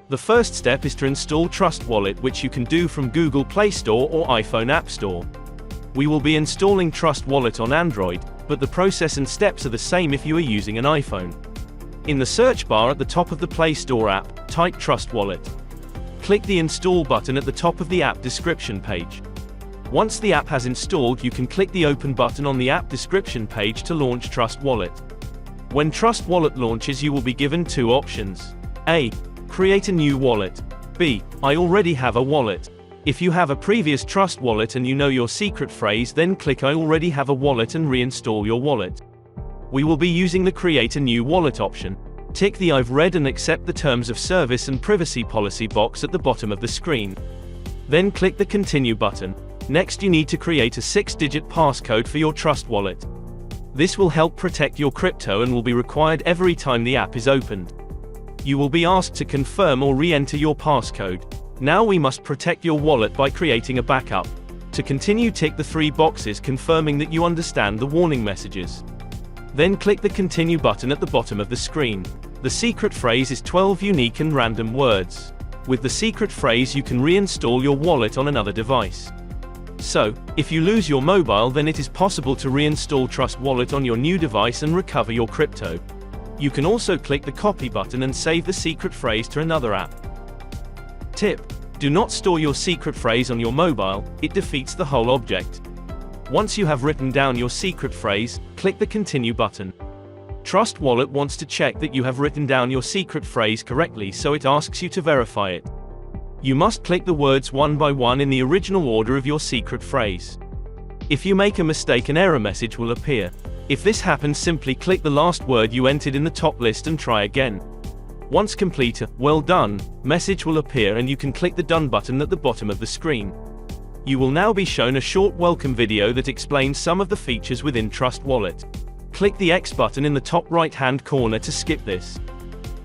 The first step is to install Trustwallet, which you can do from Google Play Store or iPhone App Store. We will be installing Trustwallet on Android, but the process and steps are the same if you are using an iPhone. In the search bar at the top of the Play Store app, type Trustwallet. Click the Install button at the top of the app description page. Once the app has installed, you can click the Open button on the app description page to launch Trustwallet. When Trustwallet launches, you will be given two options. A. Create a new wallet. B. I already have a wallet. If you have a previous Trustwallet and you know your secret phrase, then click I already have a wallet and reinstall your wallet. We will be using the Create a new wallet option. Tick the I've read and accept the terms of service and privacy policy box at the bottom of the screen. Then click the Continue button. Next, you need to create a 6-digit passcode for your Trustwallet. This will help protect your crypto and will be required every time the app is opened. You will be asked to confirm or re-enter your passcode. Now we must protect your wallet by creating a backup. To continue, tick the 3 boxes confirming that you understand the warning messages. Then click the Continue button at the bottom of the screen. The secret phrase is 12 unique and random words. With the secret phrase, you can reinstall your wallet on another device. So, if you lose your mobile, then it is possible to reinstall Trustwallet on your new device and recover your crypto. You can also click the Copy button and save the secret phrase to another app. Tip: do not store your secret phrase on your mobile, it defeats the whole object. Once you have written down your secret phrase, click the Continue button. Trustwallet wants to check that you have written down your secret phrase correctly, so it asks you to verify it. You must click the words one by one in the original order of your secret phrase. If you make a mistake, an error message will appear. If this happens, simply click the last word you entered in the top list and try again. Once complete, a "Well done" message will appear and you can click the Done button at the bottom of the screen. You will now be shown a short welcome video that explains some of the features within Trustwallet. Click the X button in the top right-hand corner to skip this.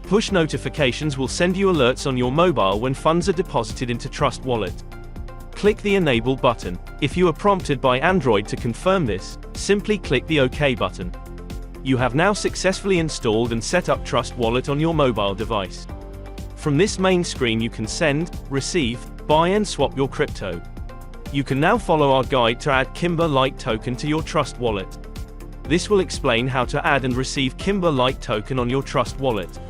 Push notifications will send you alerts on your mobile when funds are deposited into Trustwallet. Click the Enable button. If you are prompted by Android to confirm this, simply click the OK button. You have now successfully installed and set up Trustwallet on your mobile device. From this main screen, you can send, receive, buy and swap your crypto. You can now follow our guide to add KimberLite token to your Trustwallet. This will explain how to add and receive KimberLite token on your Trustwallet.